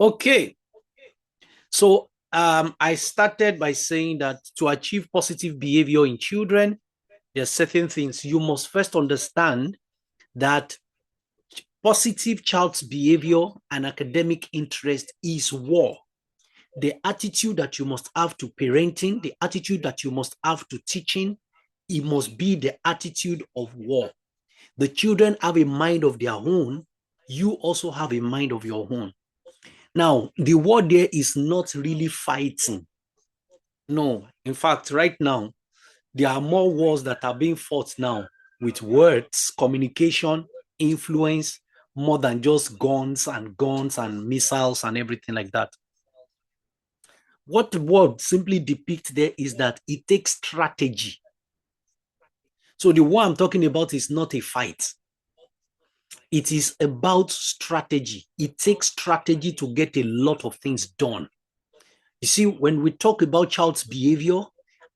Okay. So I started by saying that to achieve positive behavior in children, there are certain things you must first understand that positive child's behavior and academic interest is war. The attitude that you must have to parenting, the attitude that you must have to teaching, it must be the attitude of war. The children have a mind of their own. You also have a mind of your own. Now, the war there is not really fighting. No, in fact, right now, there are more wars that are being fought now with words, communication, influence, more than just guns and missiles and everything like that. What the word simply depicts there is that it takes strategy. So the war I'm talking about is not a fight. It is about strategy. It takes strategy to get a lot of things done. You see, when we talk about child's behavior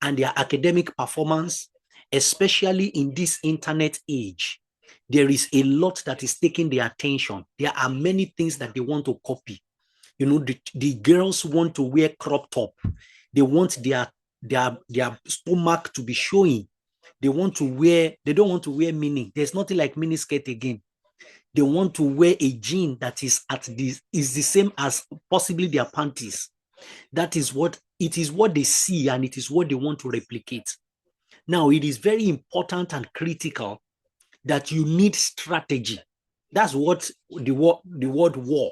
and their academic performance, especially in this internet age, there is a lot that is taking their attention. There are many things that they want to copy. You know, the girls want to wear crop top. They want their stomach to be showing. They don't want to wear mini. There's nothing like mini skirt again. They want to wear a jean that is the same as possibly their panties. That is what it is, what they see, and it is what they want to replicate. Now, it is very important and critical that you need strategy. That's what the word war,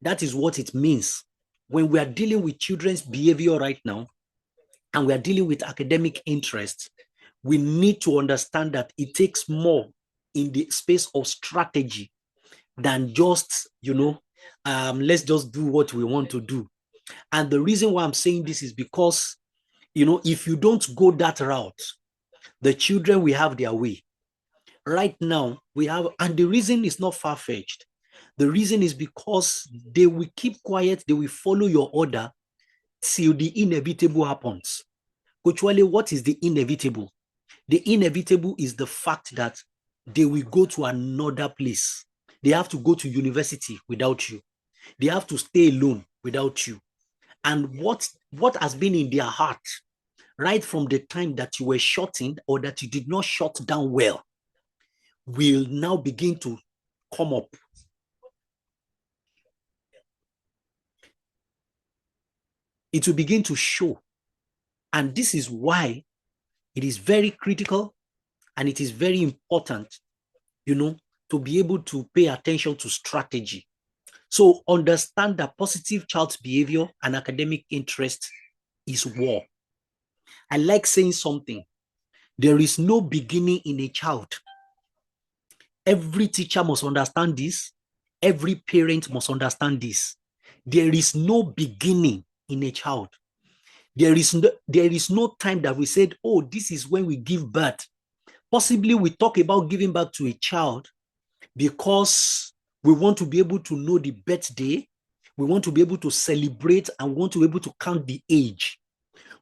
that is what it means. When we are dealing with children's behavior right now, and we are dealing with academic interests, we need to understand that it takes more in the space of strategy than just, let's just do what we want to do. And the reason why I'm saying this is because, if you don't go that route, the children will have their way. Right now, we have, and the reason is not far-fetched. The reason is because they will keep quiet, they will follow your order till the inevitable happens. Actually, what is the inevitable? The inevitable is the fact that they will go to another place. They have to go to university without you. They have to stay alone without you. And what has been in their heart right from the time that you were shutting or that you did not shut down well will now begin to come up. It will begin to show. And this is why it is very critical and it is very important, to be able to pay attention to strategy. So understand that positive child's behavior and academic interest is war. I like saying something. There is no beginning in a child. Every teacher must understand this. Every parent must understand this. There is no beginning in a child. There is no time that we said, oh, this is when we give birth. Possibly we talk about giving birth to a child because we want to be able to know the birthday. We want to be able to celebrate and want to be able to count the age.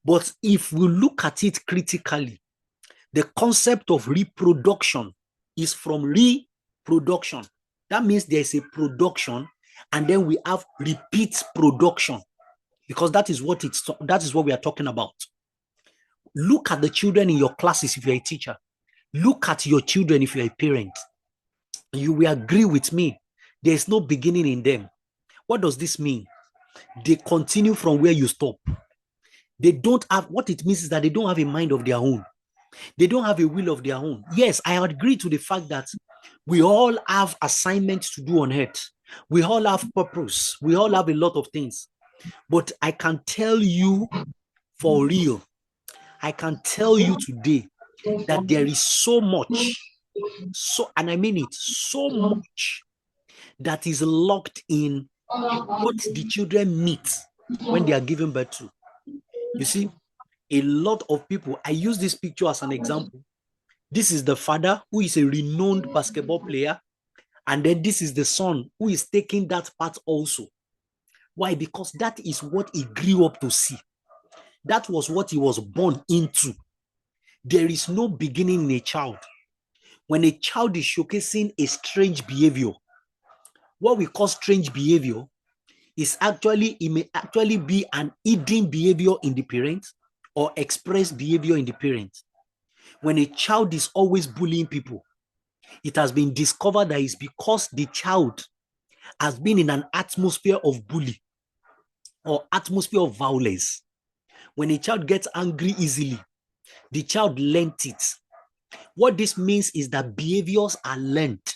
But if we look at it critically, the concept of reproduction is from reproduction. That means there's a production and then we have repeat production, because that is what we are talking about. Look at the children in your classes if you're a teacher. Look at your children if you're a parent. You will agree with me. There's no beginning in them. What does this mean? They continue from where you stop. They don't have, what it means is that they don't have a mind of their own. They don't have a will of their own. Yes, I agree to the fact that we all have assignments to do on earth. We all have purpose. We all have a lot of things. But I can tell you for real, I can tell you today that there is so much, and I mean it, so much that is locked in what the children meet when they are given birth to. You see, a lot of people, I use this picture as an example. This is the father who is a renowned basketball player. And then this is the son who is taking that part also. Why? Because that is what he grew up to see. That was what he was born into. There is no beginning in a child. When a child is showcasing a strange behavior, what we call strange behavior It may actually be an hidden behavior in the parent or expressed behavior in the parent. When a child is always bullying people, it has been discovered that it's because the child has been in an atmosphere of bully or atmosphere of violence. When a child gets angry easily, the child learnt it. What this means is that behaviors are learned.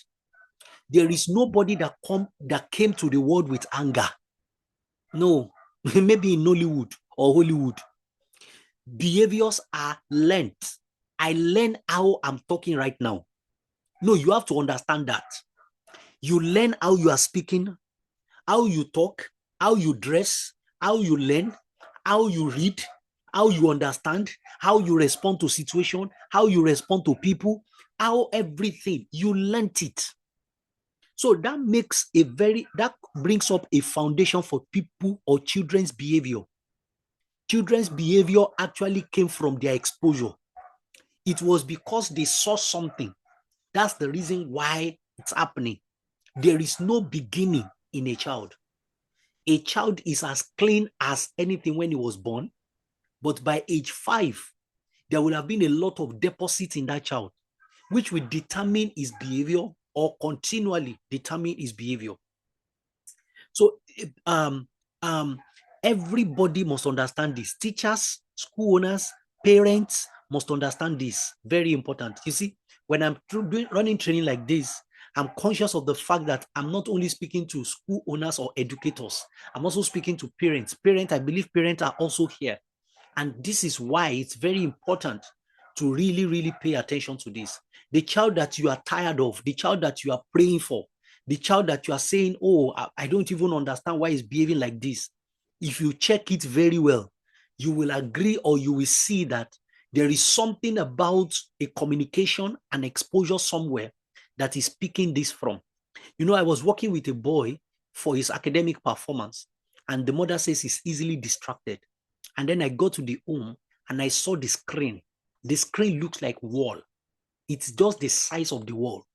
There is nobody that came to the world with anger. No, maybe in Nollywood or Hollywood. Behaviors are learned. I learn how I'm talking right now. No, you have to understand that. You learn how you are speaking, how you talk, how you dress, how you learn, how you read, how you understand, how you respond to situation, how you respond to people, how everything, you learnt it. So that brings up a foundation for people or children's behavior. Children's behavior actually came from their exposure. It was because they saw something. That's the reason why it's happening. There is no beginning in a child. A child is as clean as anything when he was born, but by age 5, there will have been a lot of deposits in that child, which will determine his behavior or continually determine his behavior. So everybody must understand this. Teachers, school owners, parents must understand this. Very important. You see, when I'm running training like this, I'm conscious of the fact that I'm not only speaking to school owners or educators, I'm also speaking to parents. I believe parents are also here. And this is why it's very important to really, really pay attention to this. The child that you are tired of, the child that you are praying for, the child that you are saying, oh, I don't even understand why he's behaving like this. If you check it very well, you will agree or you will see that there is something about a communication and exposure somewhere that is picking this from. You know, I was working with a boy for his academic performance, and the mother says he's easily distracted. And then I go to the home and I saw the screen. The screen looks like wall. It's just the size of the wall.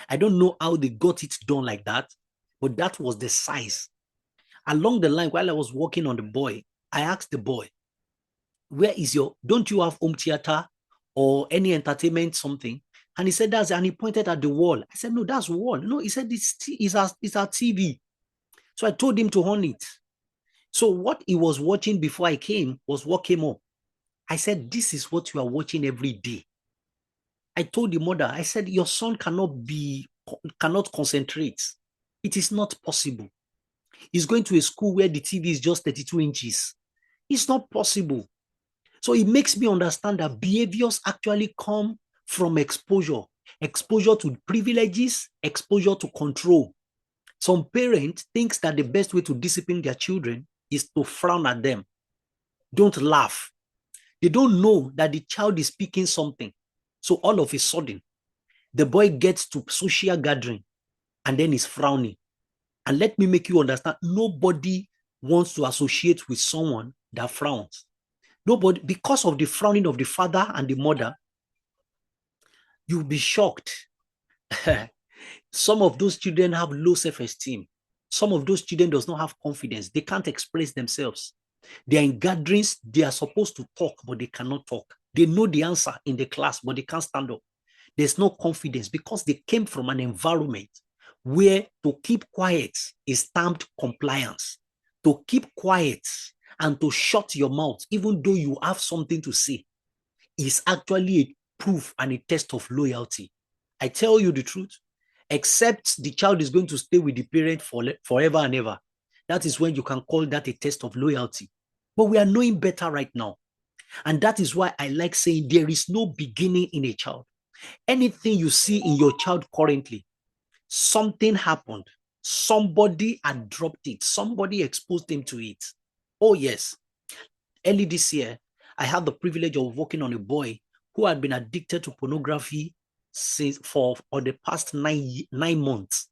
I don't know how they got it done like that, but that was the size. Along the line, while I was working on the boy, I asked the boy, don't you have home theater or any entertainment, something? And he said, and he pointed at the wall. I said, no, that's wall. No, he said, it's our TV. So I told him to on it. So what he was watching before I came was what came up. I said, this is what you are watching every day. I told the mother, I said, your son cannot concentrate. It is not possible. He's going to a school where the TV is just 32 inches. It's not possible. So it makes me understand that behaviors actually come from exposure to privileges, exposure to control. Some parents think that the best way to discipline their children is to frown at them. Don't laugh. They don't know that the child is speaking something. So all of a sudden, the boy gets to social gathering and then is frowning. And let me make you understand, nobody wants to associate with someone that frowns. Nobody, because of the frowning of the father and the mother, you'll be shocked. Some of those children have low self-esteem. Some of those children does not have confidence. They can't express themselves. They are in gatherings, they are supposed to talk, but they cannot talk. They know the answer in the class, but they can't stand up. There's no confidence because they came from an environment where to keep quiet is termed compliance. To keep quiet and to shut your mouth, even though you have something to say, is actually a proof and a test of loyalty. I tell you the truth, except the child is going to stay with the parent forever and ever. That is when you can call that a test of loyalty. But we are knowing better right now. And that is why I like saying there is no beginning in a child. Anything you see in your child currently, something happened. Somebody had dropped it. Somebody exposed him to it. Oh, yes. Early this year, I had the privilege of working on a boy who had been addicted to pornography for the past nine months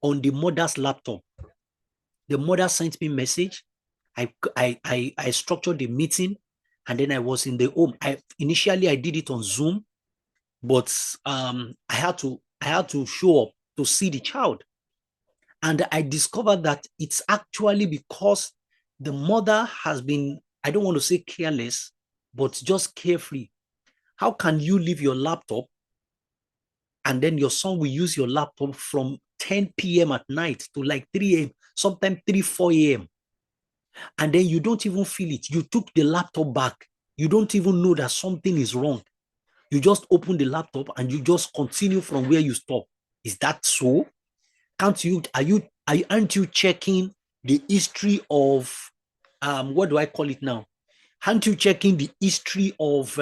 on the mother's laptop. The mother sent me a message. I structured the meeting, and then I was in the home. Initially I did it on Zoom, but I had to show up to see the child. And I discovered that it's actually because the mother has been, I don't want to say careless, but just carefree. How can you leave your laptop and then your son will use your laptop from 10 p.m. at night to like 3 a.m., sometimes 3, 4 a.m. And then you don't even feel it. You took the laptop back. You don't even know that something is wrong. You just open the laptop and you just continue from where you stop. Is that so? Can't you, aren't you checking the history of, what do I call it now? Aren't you checking the history of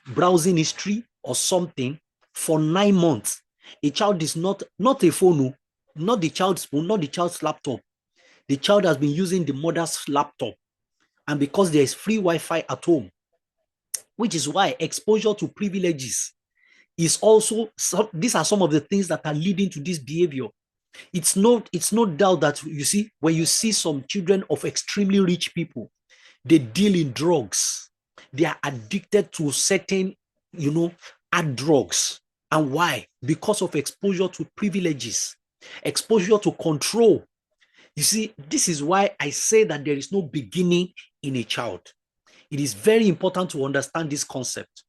browsing history or something for 9 months? A child is not a phone, not the child's phone, not the child's laptop. The child has been using the mother's laptop. And because there is free Wi-Fi at home, which is why exposure to privileges is also, these are some of the things that are leading to this behavior. It's no doubt that, you see, when you see some children of extremely rich people, they deal in drugs. They are addicted to certain, hard drugs. And why? Because of exposure to privileges, exposure to control. You see, this is why I say that there is no beginning in a child. It is very important to understand this concept.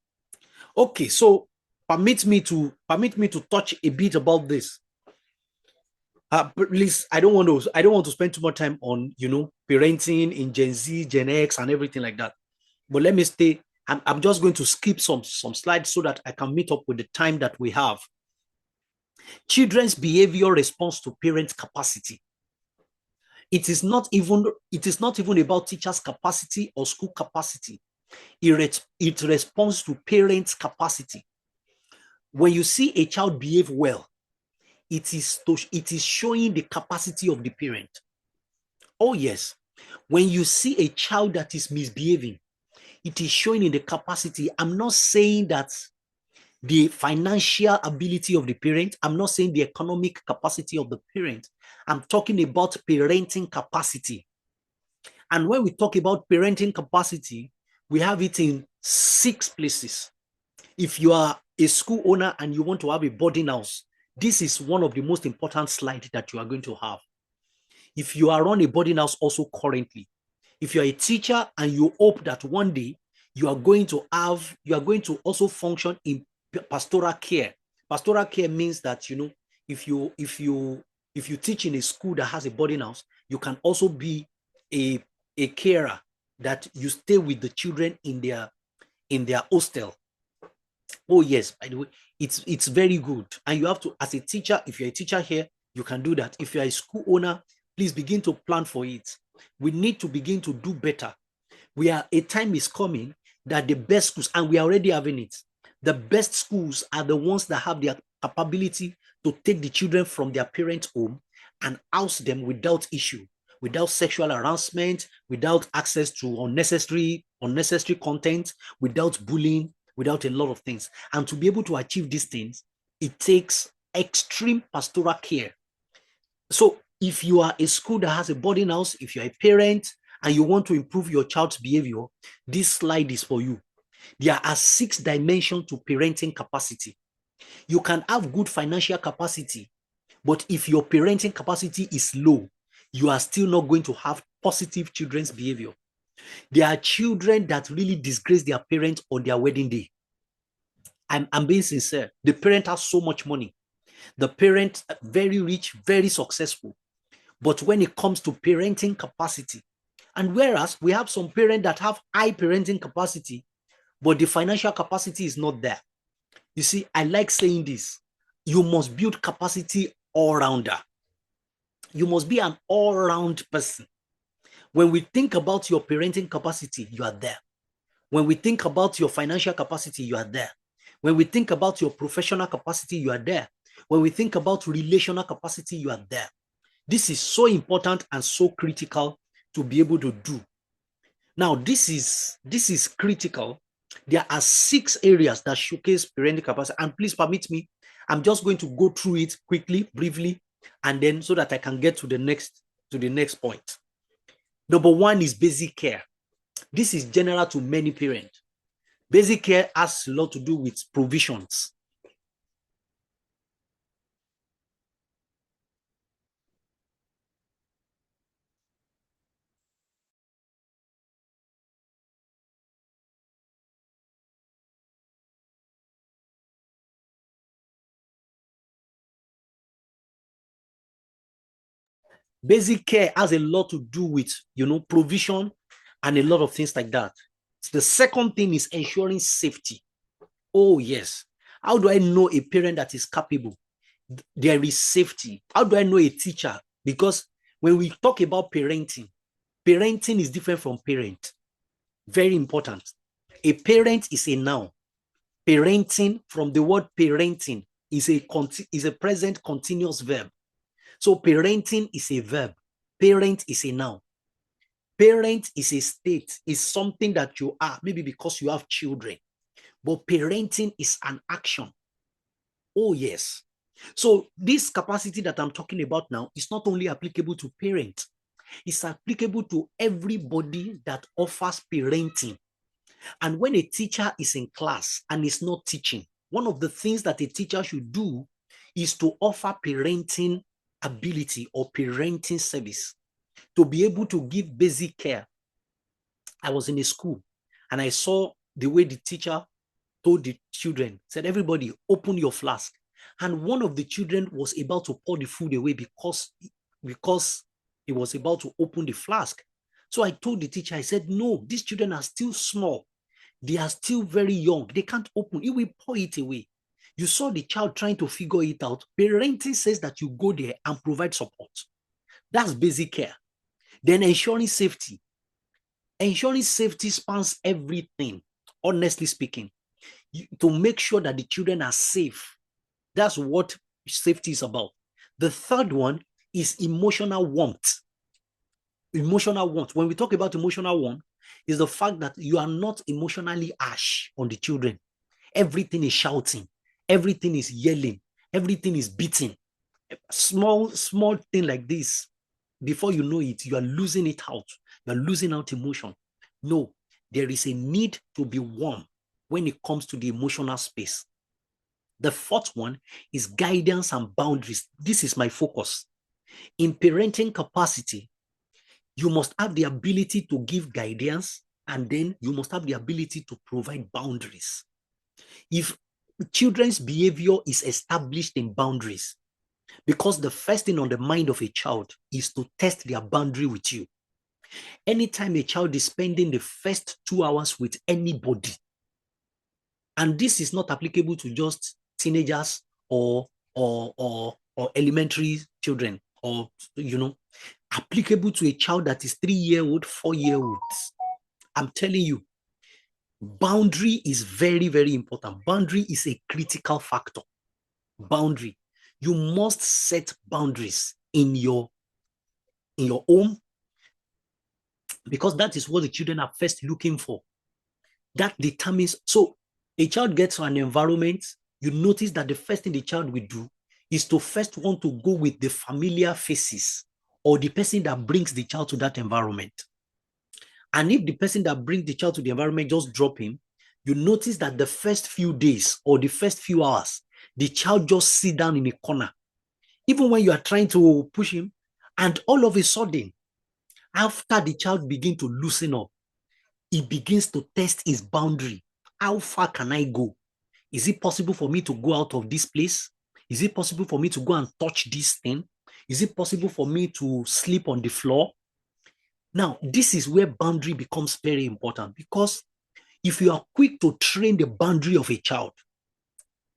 Okay, so permit me to touch a bit about this. Please, I don't want to spend too much time on parenting in Gen Z, Gen X, and everything like that. But let me stay. I'm just going to skip some slides so that I can meet up with the time that we have. Children's behavior response to parents' capacity. It is not even about teachers' capacity or school capacity. It responds to parents' capacity. When you see a child behave well, it is showing the capacity of the parent. Oh yes, when you see a child that is misbehaving, it is showing in the capacity. I'm not saying that the financial ability of the parent, I'm not saying the economic capacity of the parent. I'm talking about parenting capacity. And when we talk about parenting capacity, we have it in 6 places. If you are a school owner and you want to have a boarding house, this is one of the most important slides that you are going to have. If you are on a boarding house also currently, if you are a teacher and you hope that one day you are going to also function in pastoral care. Pastoral care means that, if you teach in a school that has a boarding house, you can also be a carer, that you stay with the children in their hostel. Oh yes, by the way, it's very good. And you have to, as a teacher, if you're a teacher here, you can do that. If you're a school owner, please begin to plan for it. We need to begin to do better. A time is coming that the best schools, and we are already having it, the best schools are the ones that have the capability to take the children from their parents' home and house them without issue, without sexual harassment, without access to unnecessary content, without bullying, without a lot of things. And to be able to achieve these things, it takes extreme pastoral care. So if you are a school that has a boarding house, if you're a parent and you want to improve your child's behavior, this slide is for you. There are 6 dimensions to parenting capacity. You can have good financial capacity, but if your parenting capacity is low, you are still not going to have positive children's behavior. There are children that really disgrace their parents on their wedding day. I'm being sincere. The parent has so much money. The parent, very rich, very successful. But when it comes to parenting capacity, and whereas we have some parents that have high parenting capacity, but the financial capacity is not there. You see, I like saying this. You must build capacity all-rounder. You must be an all-round person. When we think about your parenting capacity, you are there. When we think about your financial capacity, you are there. When we think about your professional capacity, you are there. When we think about relational capacity, you are there. This is so important and so critical to be able to do. Now, this is critical. There are 6 areas that showcase parenting capacity. And please permit me, I'm just going to go through it quickly, briefly, and then so that I can get to the next point. Number 1 is basic care. This is general to many parents. Basic care has a lot to do with provisions. Basic care has a lot to do with, provision and a lot of things like that. The second thing is ensuring safety. Oh, yes. How do I know a parent that is capable? There is safety. How do I know a teacher? Because when we talk about parenting, parenting is different from parent. Very important. A parent is a noun. Parenting, from the word parenting, is a present continuous verb. So parenting is a verb. Parent is a noun. Parent is a state, is something that you are, maybe because you have children. But parenting is an action. Oh, yes. So this capacity that I'm talking about now is not only applicable to parents, it's applicable to everybody that offers parenting. And when a teacher is in class and is not teaching, one of the things that a teacher should do is to offer parenting ability or parenting service, to be able to give basic care. I was in a school and I saw the way the teacher told the children, said, everybody open your flask. And one of the children was about to pour the food away because he was about to open the flask. So I told the teacher, I said, no, these children are still small. They are still very young. They can't open. It will pour it away. You saw the child trying to figure it out. Parenting says that you go there and provide support. That's basic care. Then ensuring safety. Ensuring safety spans everything, honestly speaking, to make sure that the children are safe. That's what safety is about. The third one is emotional warmth. Emotional warmth. When we talk about emotional warmth, is the fact that you are not emotionally harsh on the children. Everything is shouting, everything is yelling, everything is beating. Small thing like this, before you know it, you are losing it out. You are losing out emotion. No, there is a need to be warm when it comes to the emotional space. The fourth one is guidance and boundaries. This is my focus. In parenting capacity, you must have the ability to give guidance, and then you must have the ability to provide boundaries. If children's behavior is established in boundaries, because the first thing on the mind of a child is to test their boundary with you. Anytime a child is spending the first 2 hours with anybody, and this is not applicable to just teenagers or elementary children, or applicable to a child that is 3-year-old, 4-year-olds. I'm telling you, boundary is very, very important. Boundary is a critical factor. Boundary. You must set boundaries in your home, because that is what the children are first looking for. That determines. So a child gets to an environment, you notice that the first thing the child will do is to first want to go with the familiar faces or the person that brings the child to that environment. And if the person that brings the child to the environment just drop him, you notice that the first few days or the first few hours, the child just sit down in a corner, even when you are trying to push him. And all of a sudden, after the child begins to loosen up, he begins to test his boundary. How far can I go? Is it possible for me to go out of this place? Is it possible for me to go and touch this thing? Is it possible for me to sleep on the floor? Now, this is where boundary becomes very important, because if you are quick to train the boundary of a child,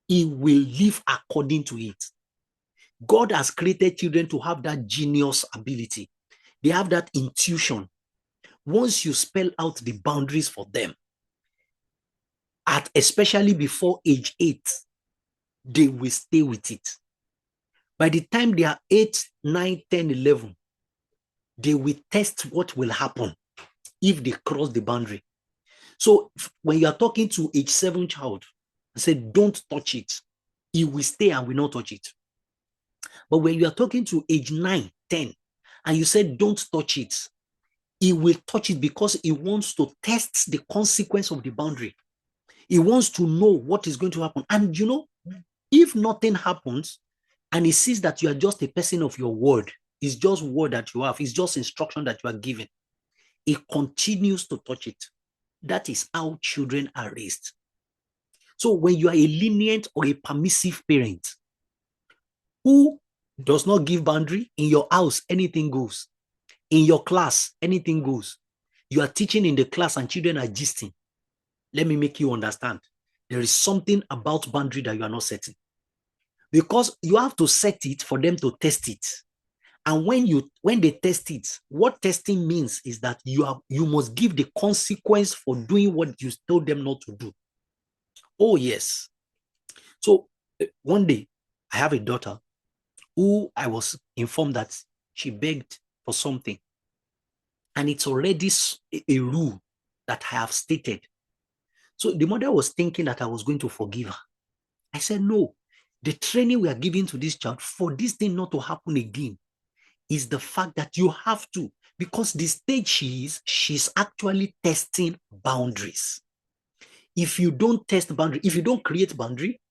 he will live according to it. God has created children to have that genius ability. They have that intuition. Once you spell out the boundaries for them, especially before age 8, they will stay with it. By the time they are 8, 9, 10, 11, they will test what will happen if they cross the boundary. So when you are talking to age 7 child, I said, don't touch it. He will stay and will not touch it. But when you are talking to age 9, 10, and you said, don't touch it, he will touch it because he wants to test the consequence of the boundary. He wants to know what is going to happen. And if nothing happens and he sees that you are just a person of your word, it's just word that you have, it's just instruction that you are given, he continues to touch it. That is how children are raised. So when you are a lenient or a permissive parent who does not give boundary. In your house, anything goes. In your class, anything goes. You are teaching in the class and children are gisting. Let me make you understand. There is something about boundary that you are not setting. Because you have to set it for them to test it. And when they test it, what testing means is that you must give the consequence for doing what you told them not to do. Oh, yes. So one day, I have a daughter who I was informed that she begged for something. And it's already a rule that I have stated. So the mother was thinking that I was going to forgive her. I said, no, the training we are giving to this child for this thing not to happen again is the fact that you have to, because the stage she's actually testing boundaries. If you don't test boundary, if you don't create boundary,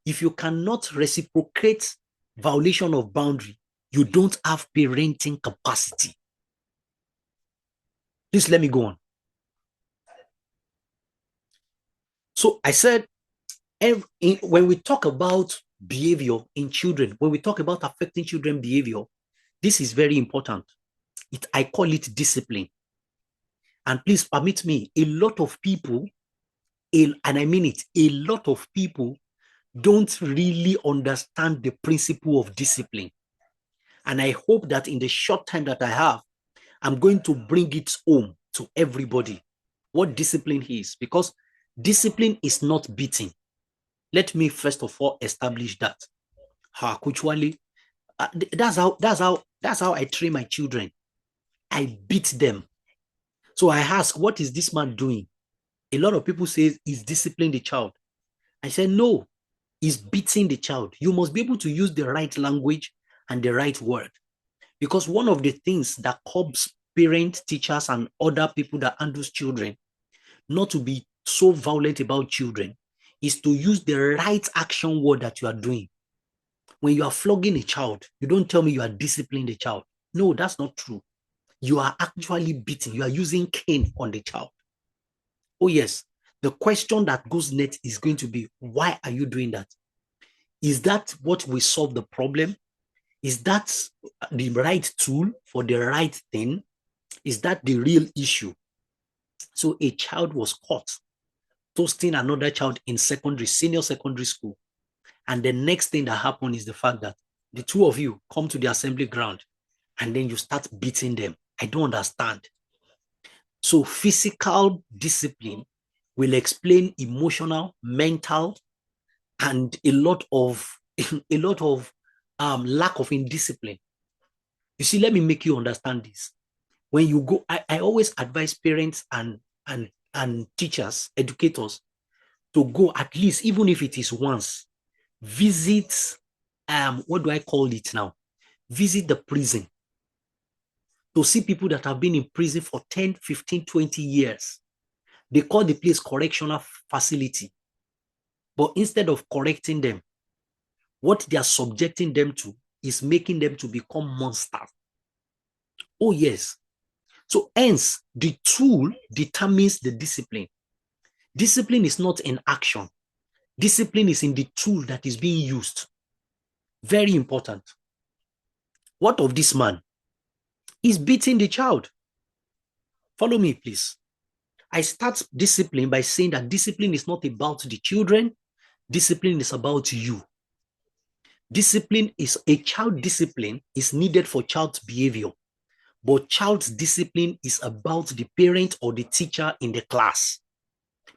if you cannot reciprocate violation of boundary, you don't have parenting capacity. Please let me go on. So I said, when we talk about behavior in children, when we talk about affecting children behavior, this is very important. I call it discipline. And please permit me, a lot of people, and I mean it, a lot of people don't really understand the principle of discipline. And I hope that in the short time that I have, I'm going to bring it home to everybody what discipline is, because discipline is not beating. Let me first of all establish that. Kuchwali, that's how I train my children. I beat them. So I ask, what is this man doing? A lot of people say he's disciplining the child. I said, no, he's beating the child. You must be able to use the right language and the right word. Because one of the things that causes parents, teachers, and other people that handles children not to be so violent about children is to use the right action word that you are doing. When you are flogging a child, you don't tell me you are disciplining the child. No, that's not true. You are actually beating. You are using cane on the child. Oh, yes. The question that goes next is going to be, why are you doing that? Is that what will solve the problem? Is that the right tool for the right thing? Is that the real issue? So a child was caught toasting another child in senior secondary school. And the next thing that happened is the fact that the two of you come to the assembly ground and then you start beating them. I don't understand. So physical discipline will explain emotional, mental, and a lot of lack of indiscipline. You see, let me make you understand this. When you go, I always advise parents and teachers, educators, to go at least, even if it is once, visit, what do I call it now? Visit the prison to see people that have been in prison for 10, 15, 20 years. They call the place correctional facility. But instead of correcting them, what they are subjecting them to is making them to become monsters. Oh, yes. So hence, the tool determines the discipline. Discipline is not in action. Discipline is in the tool that is being used. Very important. What of this man? He's beating the child. Follow me, please. I start discipline by saying that discipline is not about the children. Discipline is about you. Child discipline is needed for child's behavior, but child's discipline is about the parent or the teacher in the class,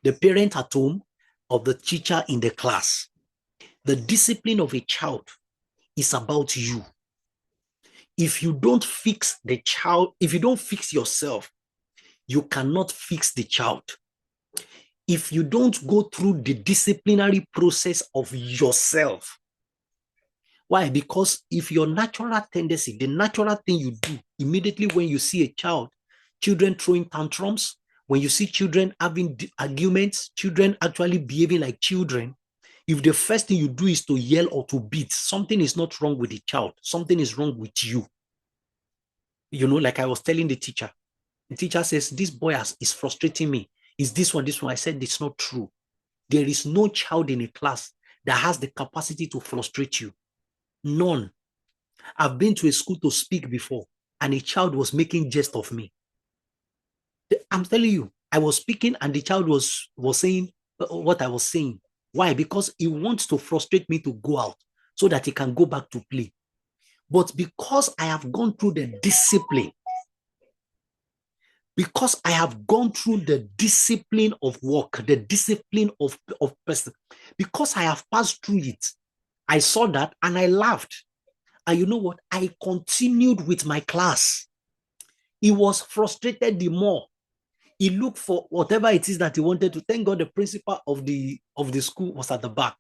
the parent at home or the teacher in the class. The discipline of a child is about you. If you don't fix the child, if you don't fix yourself, you cannot fix the child. If you don't go through the disciplinary process of yourself. Why? Because if your natural tendency, the natural thing you do immediately when you see a children throwing tantrums, when you see children having arguments, children actually behaving like children, if the first thing you do is to yell or to beat, something is not wrong with the child. Something is wrong with you. You know, like I was telling the teacher says, this boy is frustrating me. Is this one? I said, it's not true. There is no child in a class that has the capacity to frustrate you. None. I've been to a school to speak before, and a child was making jest of me. I'm telling you, I was speaking, and the child was saying what I was saying. Why? Because he wants to frustrate me to go out so that he can go back to play. But because I have gone through the discipline, of work, the discipline of person, because I have passed through it, I saw that and I laughed. And you know what? I continued with my class. He was frustrated the more. He looked for whatever it is that he wanted to. Thank God the principal of the school was at the back.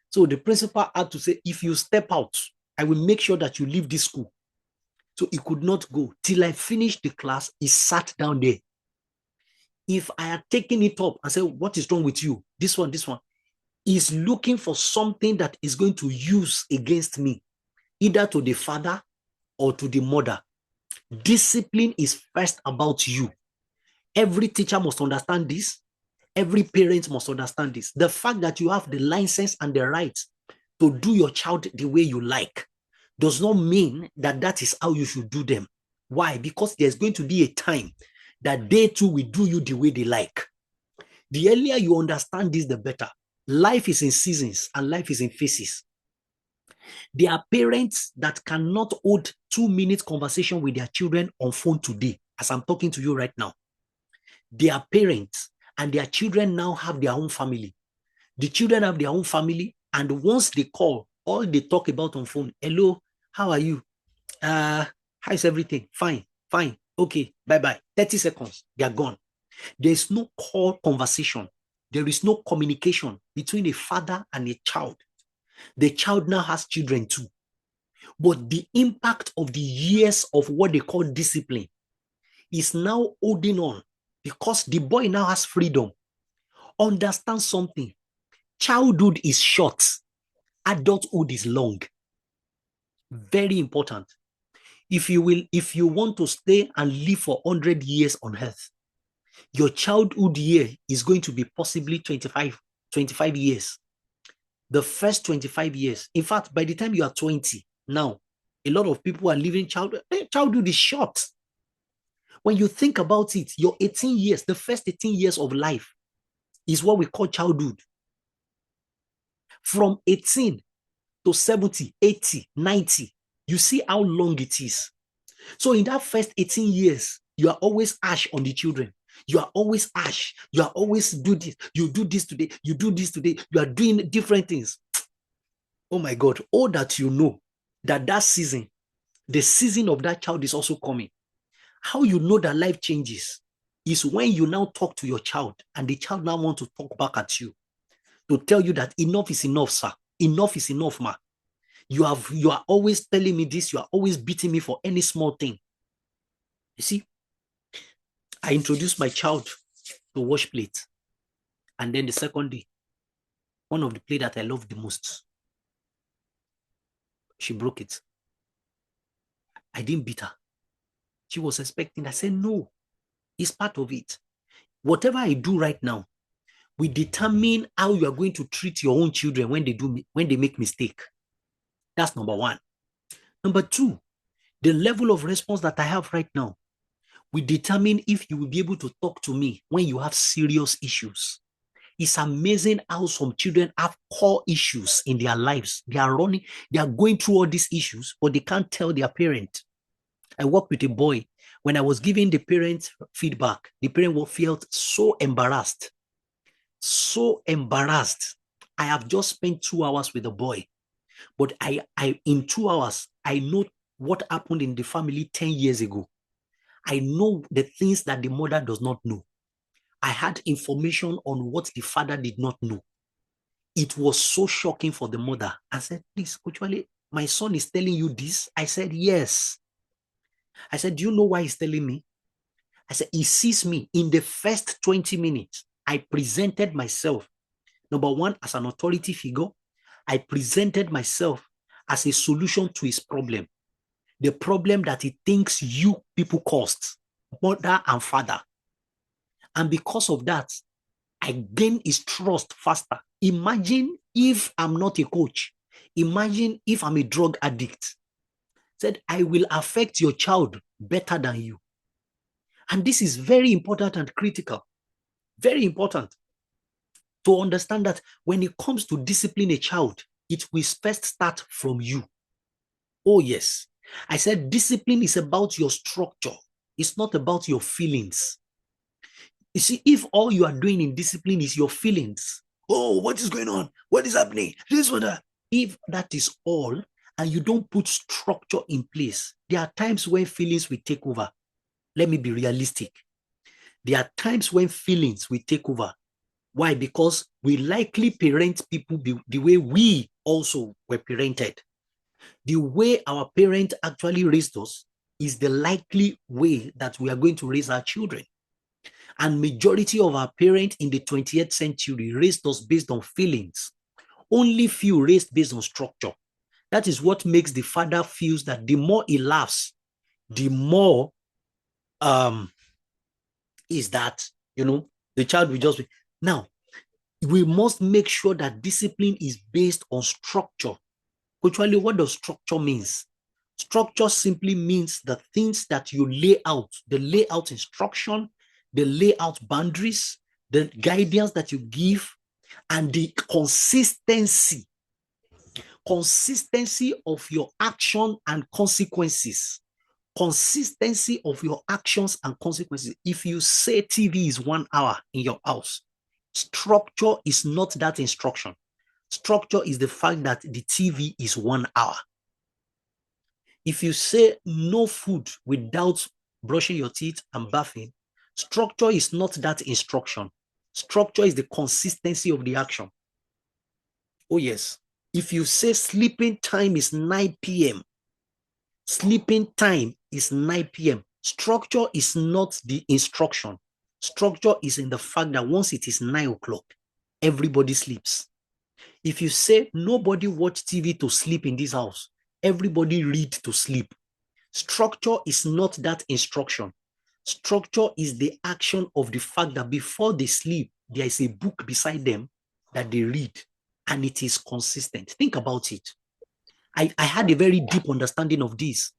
So the principal had to say, if you step out, I will make sure that you leave this school. So he could not go. Till I finished the class, he sat down there. If I had taken it up and said, what is wrong with you? This one, he's looking for something that is going to use against me, either to the father or to the mother. Discipline is first about you. Every teacher must understand this. Every parent must understand this. The fact that you have the license and the right to do your child the way you like does not mean that that is how you should do them. Why? Because there's going to be a time that they too will do you the way they like. The earlier you understand this, the better. Life is in seasons and life is in phases. There are parents that cannot hold 2-minute conversation with their children on phone today, as I'm talking to you right now. They are parents and their children now have their own family. The children have their own family, and once they call, all they talk about on phone, hello, how are you? How is everything? Fine. Okay, bye-bye. 30 seconds, they are gone. There is no call conversation. There is no communication between a father and a child. The child now has children too. But the impact of the years of what they call discipline is now holding on because the boy now has freedom. Understand something. Childhood is short. Adulthood is long. Very important. If you want to stay and live for 100 years on earth, your childhood year is going to be possibly 25 years. The first 25 years. In fact, by the time you are 20, now, a lot of people are living childhood. Childhood is short. When you think about it, your 18 years, the first 18 years of life is what we call childhood. From 18 to 70, 80, 90, you see how long it is. So in that first 18 years, you are always harsh on the children. You are always harsh. You are always do this. You do this today. You do this today. You are doing different things. Oh my God. All that you know that season, the season of that child is also coming. How you know that life changes is when you now talk to your child and the child now wants to talk back at you to tell you that enough is enough, sir. Enough is enough, ma. You are always telling me this. You are always beating me for any small thing. You see, I introduced my child to wash plate. And then the second day, one of the plate that I loved the most, she broke it. I didn't beat her. She was expecting. I said, no, it's part of it. Whatever I do right now will determine how you are going to treat your own children when they make mistake. That's number one. Number two, the level of response that I have right now will determine if you will be able to talk to me when you have serious issues. It's amazing how some children have core issues in their lives. They are going through all these issues, but they can't tell their parent. I worked with a boy. When I was giving the parent feedback, the parent felt so embarrassed. So embarrassed. I have just spent 2 hours with the boy, but I in 2 hours, I know what happened in the family 10 years ago. I know the things that the mother does not know. I had information on what the father did not know. It was so shocking for the mother. I said, please, actually, my son is telling you this? I said, yes. I said, do you know why he's telling me? I said, he sees me in the first 20 minutes. I presented myself, number one, as an authority figure. I presented myself as a solution to his problem. The problem that he thinks you people caused, mother and father. And because of that, I gain his trust faster. Imagine if I'm not a coach. Imagine if I'm a drug addict. Said, I will affect your child better than you. And this is very important and critical. Very important to understand that when it comes to discipline a child, it will first start from you. Oh, yes. I said discipline is about your structure. It's not about your feelings. You see, if all you are doing in discipline is your feelings, oh, what is going on? What is happening? This or that. If that is all, and you don't put structure in place, there are times when feelings will take over. Let me be realistic. There are times when feelings will take over. Why? Because we likely parent people the way we also were parented. The way our parents actually raised us is the likely way that we are going to raise our children. And majority of our parents in the 20th century raised us based on feelings. Only few raised based on structure. That is what makes the father feels that the more he laughs, the more is that, the child will just be. Now, we must make sure that discipline is based on structure. Actually, what does structure means? Structure simply means the things that you lay out, the layout instruction, the layout boundaries, the guidance that you give, and the consistency of your action and consequences. Consistency of your actions and consequences. If you say TV is 1 hour in your house, structure is not that instruction. Structure is the fact that the TV is 1 hour. If you say no food without brushing your teeth and bathing, structure is not that instruction. Structure is the consistency of the action. Oh, yes. If you say sleeping time is 9 p.m., sleeping time is 9 p.m., structure is not the instruction. Structure is in the fact that once it is 9 o'clock, everybody sleeps. If you say nobody watch TV to sleep in this house, everybody read to sleep. Structure is not that instruction. Structure is the action of the fact that before they sleep, there is a book beside them that they read, and it is consistent. Think about it. I had a very deep understanding of this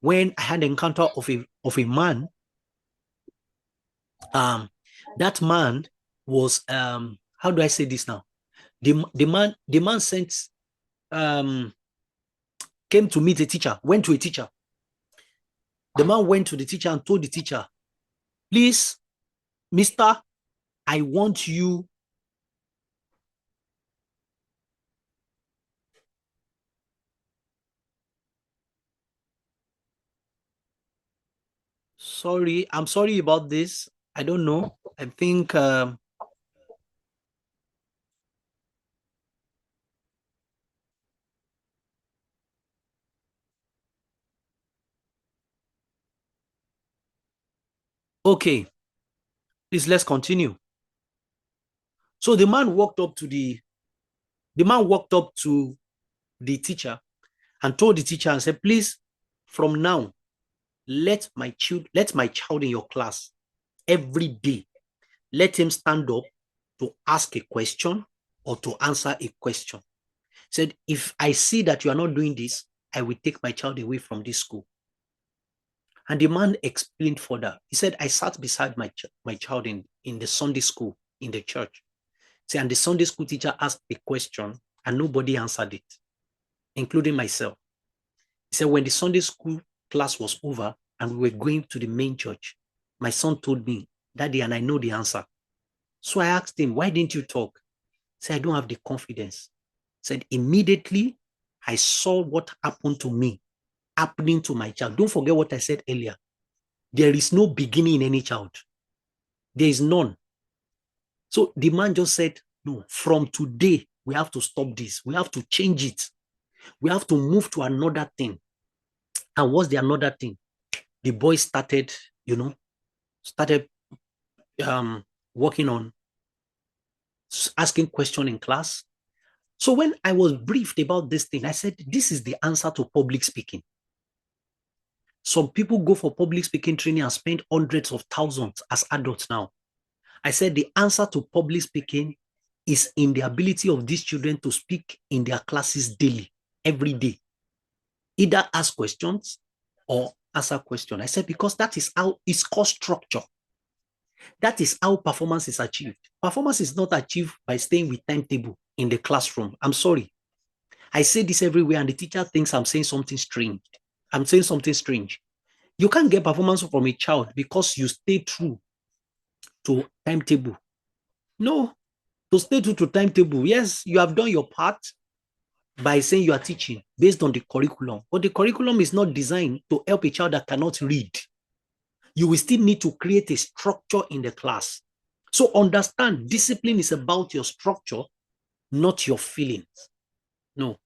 when I had an encounter of a man. That man was how do I say this now? The man sent came to meet a teacher, went to a teacher. The man went to the teacher and told the teacher, please, mister, I want you. Sorry, I'm sorry about this. I don't know. I think okay. Please let's continue. So the man walked up to the teacher and told the teacher and said, please, from now, let my child in your class every day, let him stand up to ask a question or to answer a question. Said, if I see that you are not doing this, I will take my child away from this school. And the man explained further. He said, I sat beside my child in the Sunday school in the church. See, and the Sunday school teacher asked a question and nobody answered it, including myself. He said, when the Sunday school class was over and we were going to the main church, my son told me, Daddy, and I know the answer. So I asked him, why didn't you talk? He said, I don't have the confidence. He said, immediately I saw what happened to me happening to my child. Don't forget what I said earlier. There is no beginning in any child. There is none. So the man just said, no, from today, we have to stop this. We have to change it. We have to move to another thing. And what's the another thing? The boy started, working on asking questions in class. So when I was briefed about this thing, I said, this is the answer to public speaking. Some people go for public speaking training and spend hundreds of thousands as adults now. I said the answer to public speaking is in the ability of these children to speak in their classes daily, every day. Either ask questions or answer questions. I said, because that is how it's called structure. That is how performance is achieved. Performance is not achieved by staying with timetable in the classroom. I'm sorry. I say this everywhere, and the teacher thinks I'm saying something strange. I'm saying something strange. You can't get performance from a child because you stay true to timetable. No, to stay true to timetable, yes, you have done your part by saying you are teaching based on the curriculum, but the curriculum is not designed to help a child that cannot read. You will still need to create a structure in the class. So understand, discipline is about your structure, not your feelings. No.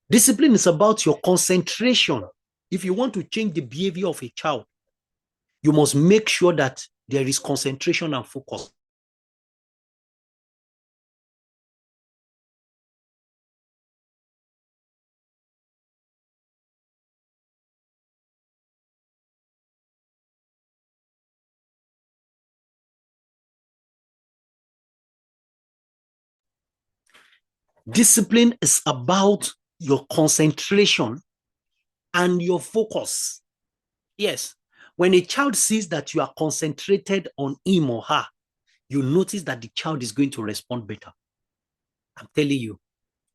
Discipline is about your concentration. If you want to change the behavior of a child, you must make sure that there is concentration and focus. Discipline is about your concentration and your focus. Yes. When a child sees that you are concentrated on him or her, you notice that the child is going to respond better. I'm telling you.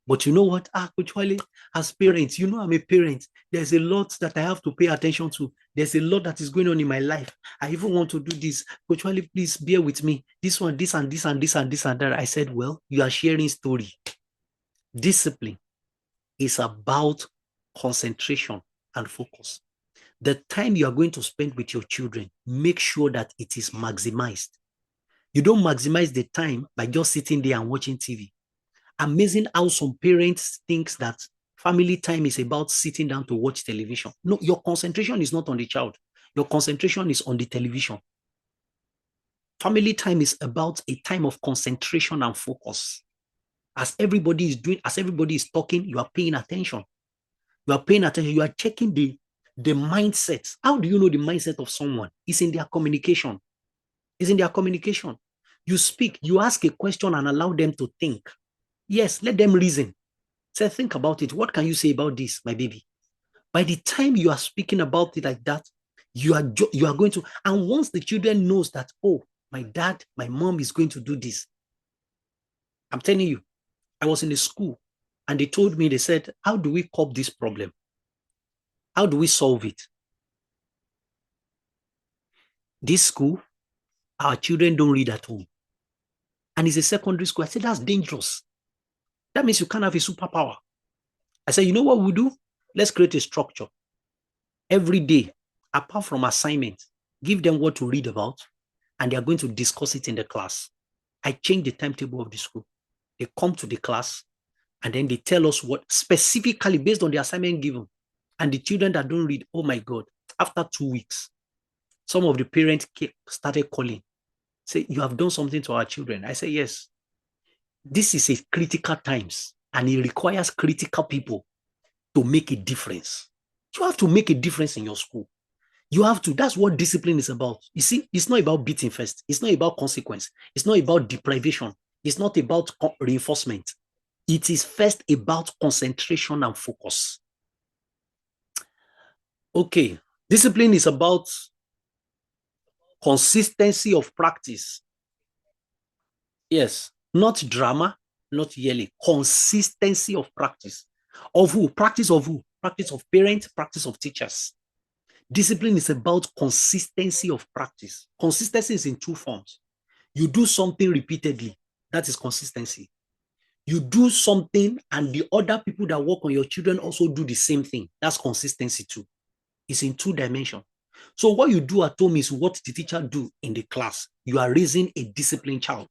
But you know what? Actually, as parents, you know, I'm a parent. There's a lot that I have to pay attention to. There's a lot that is going on in my life. I even want to do this. Actually, please bear with me. This one, this and this and this and this and that. I said, well, you are sharing story. Discipline is about concentration and focus. The time you are going to spend with your children, make sure that it is maximized. You don't maximize the time by just sitting there and watching TV. Amazing how some parents think that family time is about sitting down to watch television. No, your concentration is not on the child. Your concentration is on the television. Family time is about a time of concentration and focus. As everybody is doing, as everybody is talking, you are paying attention. You are paying attention. You are checking the mindset. How do you know the mindset of someone? It's in their communication. It's in their communication. You speak, you ask a question and allow them to think. Yes, let them reason. Say, think about it. What can you say about this, my baby? By the time you are speaking about it like that, you are going to, and once the children knows that, oh, my dad, my mom is going to do this. I'm telling you, I was in a school and they told me, they said, how do we cope this problem? How do we solve it? This school, our children don't read at home. And it's a secondary school. I said, that's dangerous. That means you can't have a superpower. I said, you know what we'll do? Let's create a structure. Every day, apart from assignment, give them what to read about, and they are going to discuss it in the class. I changed the timetable of the school. They come to the class, and then they tell us what specifically based on the assignment given. And the children that don't read, oh my God, after 2 weeks, some of the parents started calling, say, you have done something to our children. I say, yes. This is a critical times, and it requires critical people to make a difference. You have to make a difference in your school. You have to. That's what discipline is about. You see, it's not about beating first. It's not about consequence. It's not about deprivation. It's not about reinforcement. It is first about concentration and focus. Okay. Discipline is about consistency of practice. Yes. Not drama, not yearly. Consistency of practice. Of who? Practice of who? Practice of parents, practice of teachers. Discipline is about consistency of practice. Consistency is in two forms. You do something repeatedly. That is consistency. You do something and the other people that work on your children also do the same thing. That's consistency too. It's in two dimensions. So what you do at home is what the teacher do in the class. You are raising a disciplined child.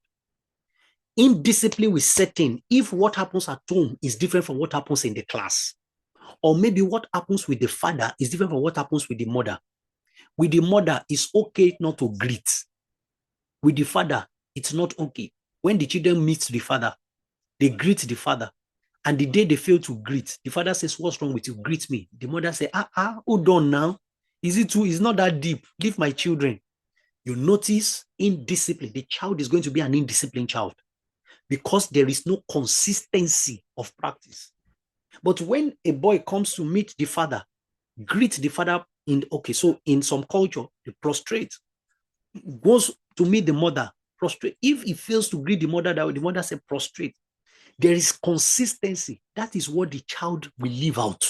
Indiscipline will set in if what happens at home is different from what happens in the class. Or maybe what happens with the father is different from what happens with the mother. With the mother, it's okay not to greet. With the father, it's not okay. When the children meet the father, they greet the father. And the day they fail to greet, the father says, what's wrong with you? Greet me. The mother says, hold on now. Is it too? It's not that deep. Leave my children. You notice indiscipline. The child is going to be an indisciplined child because there is no consistency of practice. But when a boy comes to meet the father, greet the father so in some culture, they prostrate, goes to meet the mother, prostrate. If he fails to greet the mother, that the mother said prostrate. There is consistency. That is what the child will live out.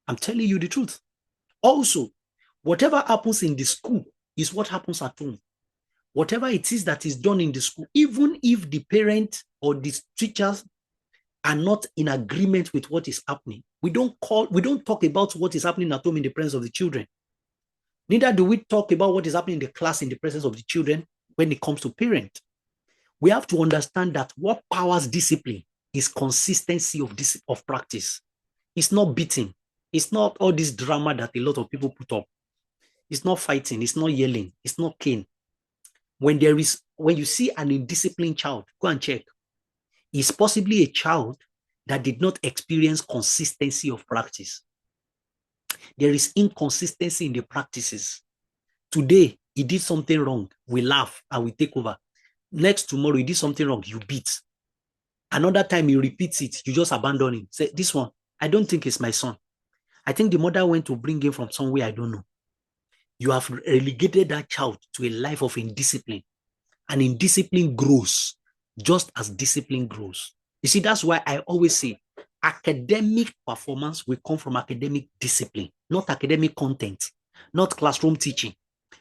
I'm telling you the truth. Also, whatever happens in the school is what happens at home. Whatever it is that is done in the school, even if the parent or the teachers are not in agreement with what is happening, we don't talk about what is happening at home in the presence of the children. Neither do we talk about what is happening in the class in the presence of the children when it comes to parent. We have to understand that what powers discipline is consistency of practice. It's not beating. It's not all this drama that a lot of people put up. It's not fighting. It's not yelling. It's not cane. When you see an indisciplined child, go and check. It's possibly a child that did not experience consistency of practice. There is inconsistency in the practices. Today, he did something wrong. We laugh and we take over. Next tomorrow, he did something wrong. You beat. Another time, he repeats it. You just abandon him. Say, this one, I don't think it's my son. I think the mother went to bring him from somewhere I don't know. You have relegated that child to a life of indiscipline. And indiscipline grows just as discipline grows. You see, that's why I always say academic performance will come from academic discipline, not academic content, not classroom teaching,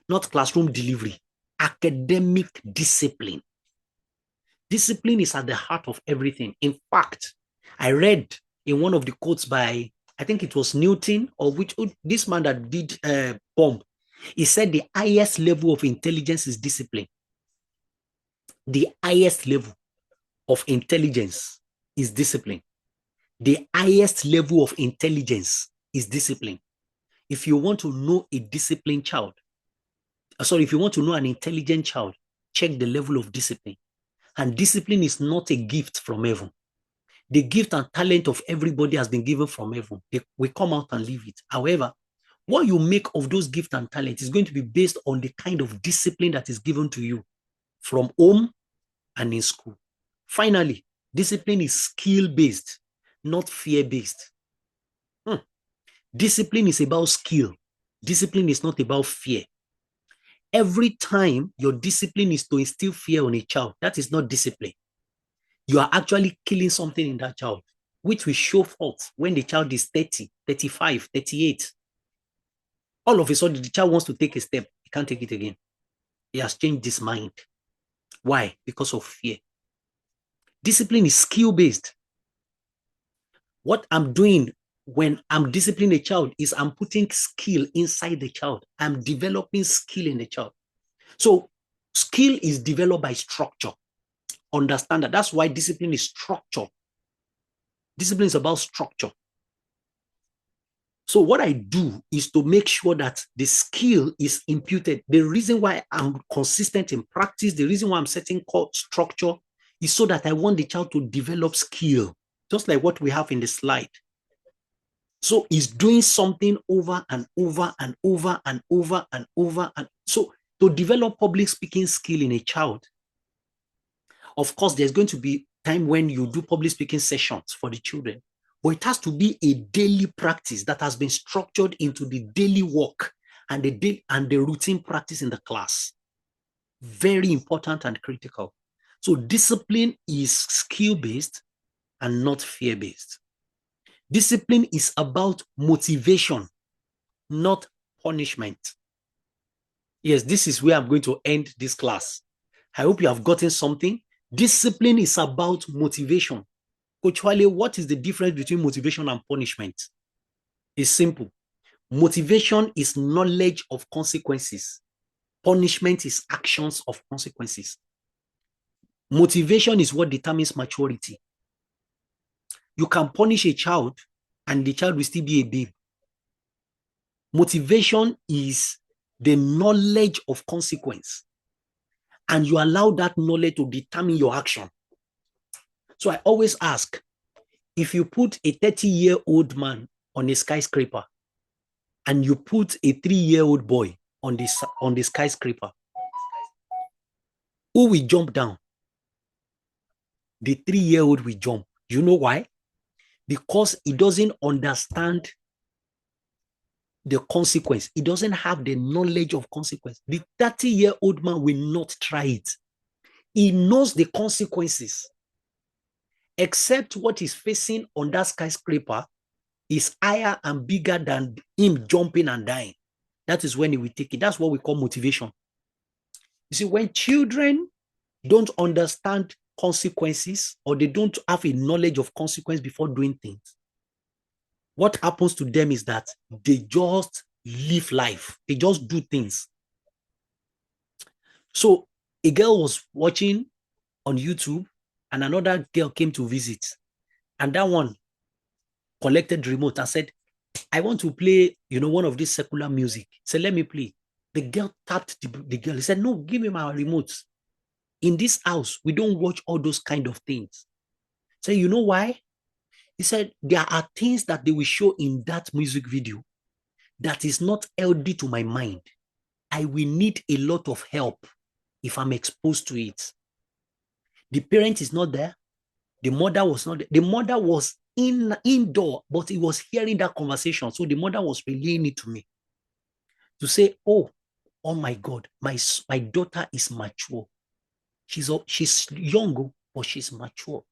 not classroom delivery, academic discipline. Discipline is at the heart of everything. In fact, I read in one of the quotes by, I think it was Newton, or this man that did bomb. He said the highest level of intelligence is discipline. The highest level of intelligence is discipline. The highest level of intelligence is discipline. If you want to know a disciplined child, if you want to know an intelligent child, check the level of discipline. And discipline is not a gift from heaven. The gift and talent of everybody has been given from heaven. We come out and leave it. However, what you make of those gifts and talents is going to be based on the kind of discipline that is given to you from home and in school. Finally, discipline is skill-based, not fear-based. Discipline is about skill. Discipline is not about fear. Every time your discipline is to instill fear on a child, that is not discipline. You are actually killing something in that child, which will show forth when the child is 30, 35, 38. All of a sudden, the child wants to take a step. He can't take it again. He has changed his mind. Why? Because of fear. Discipline is skill-based. What I'm doing when I'm disciplining a child is I'm putting skill inside the child. I'm developing skill in the child. So skill is developed by structure. Understand that. That's why discipline is structure. Discipline is about structure. So what I do is to make sure that the skill is imputed. The reason why I'm consistent in practice, the reason why I'm setting structure is so that I want the child to develop skill, just like what we have in the slide. So he's doing something over and over and over and over and over. And so to develop public speaking skill in a child, of course, there's going to be time when you do public speaking sessions for the children, but it has to be a daily practice that has been structured into the daily work and the routine practice in the class. Very important and critical. So discipline is skill-based and not fear-based. Discipline is about motivation, not punishment. Yes, this is where I'm going to end this class. I hope you have gotten something. Discipline is about motivation. Coach Wale, what is the difference between motivation and punishment? It's simple. Motivation is knowledge of consequences. Punishment is actions of consequences. Motivation is what determines maturity. You can punish a child and the child will still be a babe. Motivation is the knowledge of consequence. And you allow that knowledge to determine your action. So I always ask, if you put a 30-year-old man on a skyscraper and you put a 3-year-old boy on the skyscraper, who will jump down? The 3-year-old will jump. You know why? because he doesn't understand the consequence. He doesn't have the knowledge of consequence. The 30-year-old man will not try it. He knows the consequences, except what he's facing on that skyscraper is higher and bigger than him jumping and dying. That is when he will take it. That's what we call motivation. You see, when children don't understand consequences, or they don't have a knowledge of consequence before doing things, what happens to them is that they just live life. They just do things. So a girl was watching on YouTube, and another girl came to visit. And that one collected the remote and said, I want to play, one of this secular music. So let me play. The girl tapped the girl. He said, no, give me my remote. In this house, we don't watch all those kind of things. So you know why? He said, there are things that they will show in that music video that is not healthy to my mind. I will need a lot of help if I'm exposed to it. The parent is not there. The mother was not there. The mother was indoor, but he was hearing that conversation. So the mother was relaying it to me to say, oh my God, my daughter is mature. She's young, but she's mature.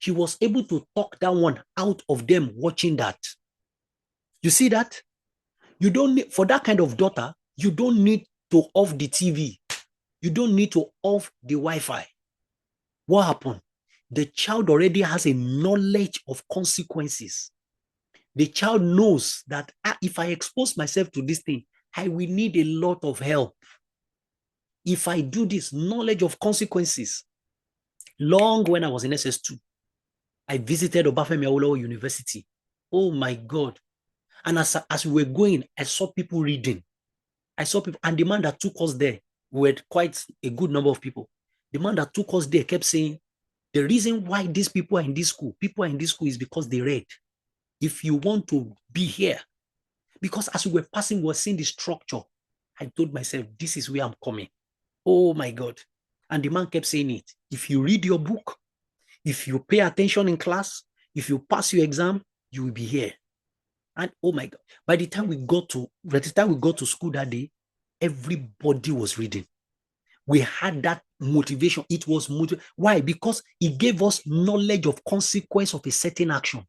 She was able to talk that one out of them watching that. You see that? You don't need, for that kind of daughter, you don't need to off the TV. You don't need to off the Wi-Fi. What happened? The child already has a knowledge of consequences. The child knows that if I expose myself to this thing, I will need a lot of help. If I do this, knowledge of consequences. Long when I was in SS2, I visited Obafemi Awolowo University. Oh my God. And as we were going, I saw people reading. I saw people, and the man that took us there, we had quite a good number of people. The man that took us there kept saying, the reason why these people are in this school, is because they read. If you want to be here, because as we were passing, we were seeing the structure. I told myself, this is where I'm coming. Oh my God. And the man kept saying it. If you read your book, if you pay attention in class, if you pass your exam, you will be here. And oh my God, by the time we got to school that day, everybody was reading. We had that motivation. It was why? Because it gave us knowledge of consequence of a certain action.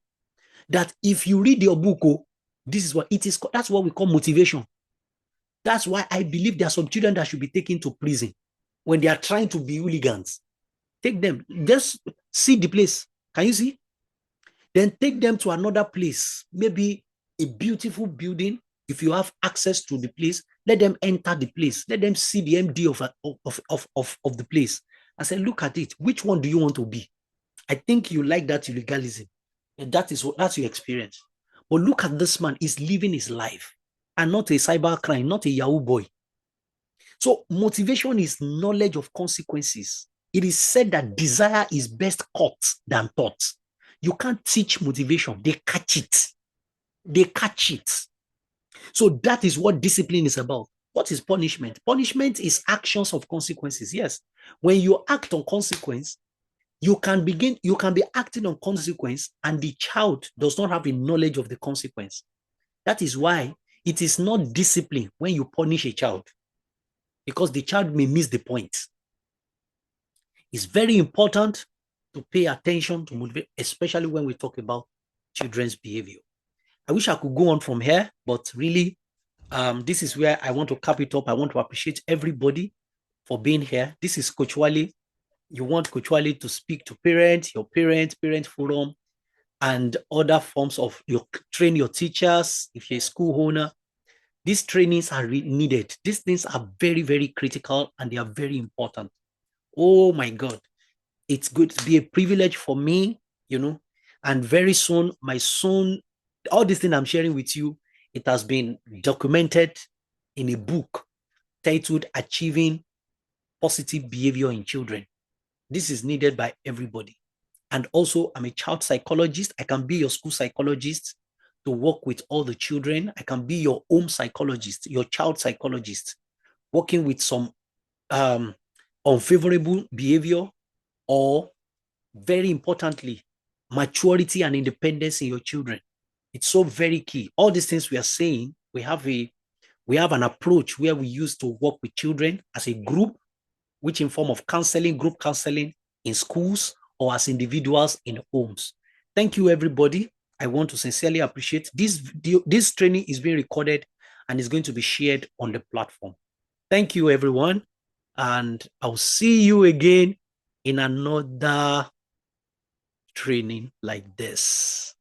That if you read your book, this is what it is. That's what we call motivation. That's why I believe there are some children that should be taken to prison when they are trying to be hooligans. Take them, just see the place. Can you see? Then take them to another place, maybe a beautiful building. If you have access to the place, let them enter the place. Let them see the MD of the place. I said, look at it. Which one do you want to be? I think you like that illegalism. And that's your experience. But look at this man. He's living his life and not a cyber crime, not a Yahoo boy. So motivation is knowledge of consequences. It is said that desire is best caught than taught. You can't teach motivation. They catch it. They catch it. So that is what discipline is about. What is punishment? Punishment is actions of consequences. Yes. When you act on consequence, you can be acting on consequence, and the child does not have a knowledge of the consequence. That is why it is not discipline when you punish a child, because the child may miss the point. It's very important to pay attention to motivate, especially when we talk about children's behavior. I wish I could go on from here, but really, this is where I want to cap it up. I want to appreciate everybody for being here. This is Coach Wale. You want Coach Wale to speak to parents, your parent forum, and other forms of train your teachers. If you're a school owner, these trainings are needed. These things are very, very critical, and they are very important. Oh my God. It's good to be a privilege for me, and very soon, all this thing I'm sharing with you, it has been documented in a book titled Achieving Positive Behavior in Children. This is needed by everybody. And also, I'm a child psychologist. I can be your school psychologist to work with all the children. I can be your home psychologist, your child psychologist, working with some unfavorable behavior, or very importantly, maturity and independence in your children. It's so very key. All these things we are saying, we have an approach where we use to work with children as a group, which in form of counseling, group counseling in schools or as individuals in homes. Thank you, everybody. I want to sincerely appreciate this training is being recorded and is going to be shared on the platform. Thank you, everyone. And I'll see you again in another training like this.